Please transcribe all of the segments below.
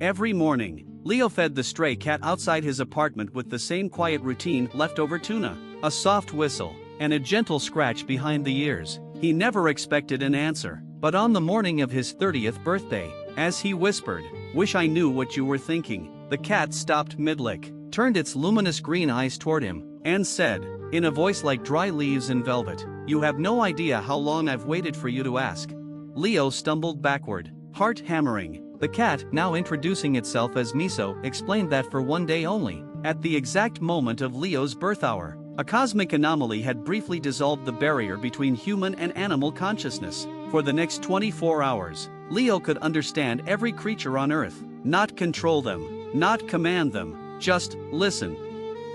Every morning, Leo fed the stray cat outside his apartment with the same quiet routine: leftover tuna, a soft whistle, and a gentle scratch behind the ears. He never expected an answer, but on the morning of his 30th birthday, as he whispered, "Wish I knew what you were thinking," the cat stopped mid-lick, turned its luminous green eyes toward him, and said, in a voice like dry leaves in velvet, "You have no idea how long I've waited for you to ask." Leo stumbled backward, heart hammering. The cat, now introducing itself as Miso, explained that for one day only, at the exact moment of Leo's birth hour, a cosmic anomaly had briefly dissolved the barrier between human and animal consciousness. For the next 24 hours, Leo could understand every creature on Earth, not control them, not command them, just listen.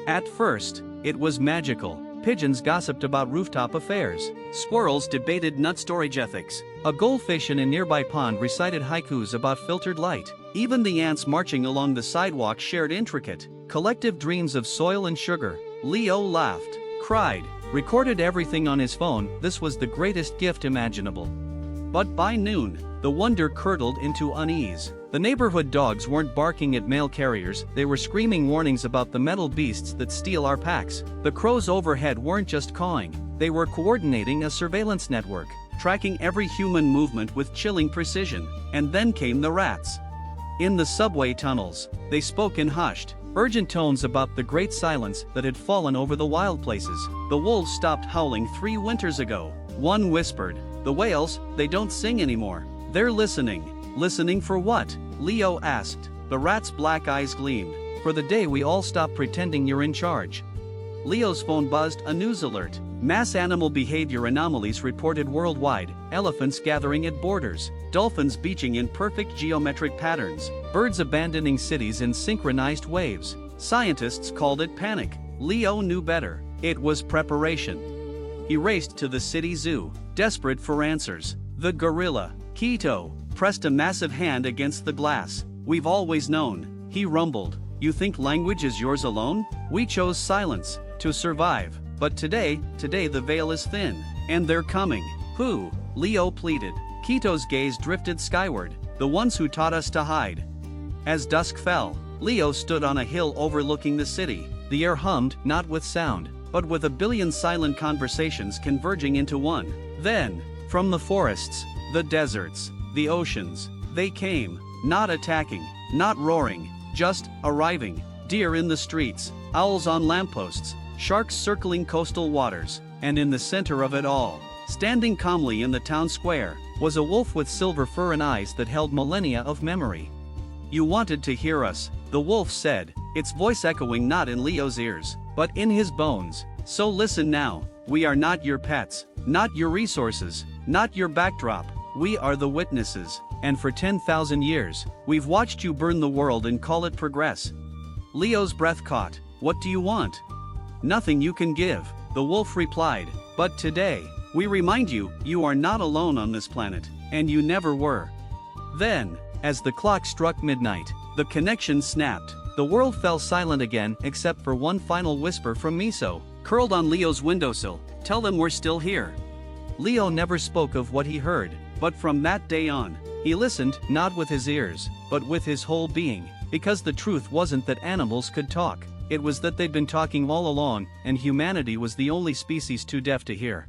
At first, it was magical. Pigeons gossiped about rooftop affairs. Squirrels debated nut storage ethics. A goldfish in a nearby pond recited haikus about filtered light. Even the ants marching along the sidewalk shared intricate, collective dreams of soil and sugar. Leo laughed, cried, recorded everything on his phone. This was the greatest gift imaginable. But by noon, the wonder curdled into unease. The neighborhood dogs weren't barking at mail carriers, they were screaming warnings about the metal beasts that steal our packs. The crows overhead weren't just cawing, they were coordinating a surveillance network, tracking every human movement with chilling precision. And then came the rats. In the subway tunnels, they spoke in hushed, urgent tones about the great silence that had fallen over the wild places. The wolves stopped howling 3 winters ago. One whispered, "The whales, they don't sing anymore." "They're listening." "Listening for what?" Leo asked. The rat's black eyes gleamed. "For the day we all stop pretending you're in charge." Leo's phone buzzed a news alert. Mass animal behavior anomalies reported worldwide: elephants gathering at borders, dolphins beaching in perfect geometric patterns, birds abandoning cities in synchronized waves. Scientists called it panic. Leo knew better. It was preparation. He raced to the city zoo, desperate for answers. The gorilla, Quito, pressed a massive hand against the glass. "We've always known," he rumbled. "You think language is yours alone? We chose silence to survive. But today the veil is thin, and they're coming." "Who?" Leo pleaded. Quito's gaze drifted skyward. "The ones who taught us to hide." As dusk fell, Leo stood on a hill overlooking the city. The air hummed, not with sound, but with a billion silent conversations converging into one. Then, from the forests, the deserts, the oceans, they came, not attacking, not roaring, just arriving. Deer in the streets, owls on lampposts, sharks circling coastal waters, and in the center of it all, standing calmly in the town square, was a wolf with silver fur and eyes that held millennia of memory. "You wanted to hear us," the wolf said, its voice echoing not in Leo's ears, but in his bones. "So listen now. We are not your pets, not your resources, not your backdrop. We are the witnesses, and for 10,000 years, we've watched you burn the world and call it progress." Leo's breath caught. "What do you want?" "Nothing you can give," the wolf replied. "But today, we remind you, you are not alone on this planet, and you never were." Then, as the clock struck midnight, the connection snapped. The world fell silent again except for one final whisper from Miso, curled on Leo's windowsill. "Tell them we're still here." Leo never spoke of what he heard, but from that day on, he listened, not with his ears, but with his whole being, because the truth wasn't that animals could talk, it was that they'd been talking all along, and humanity was the only species too deaf to hear.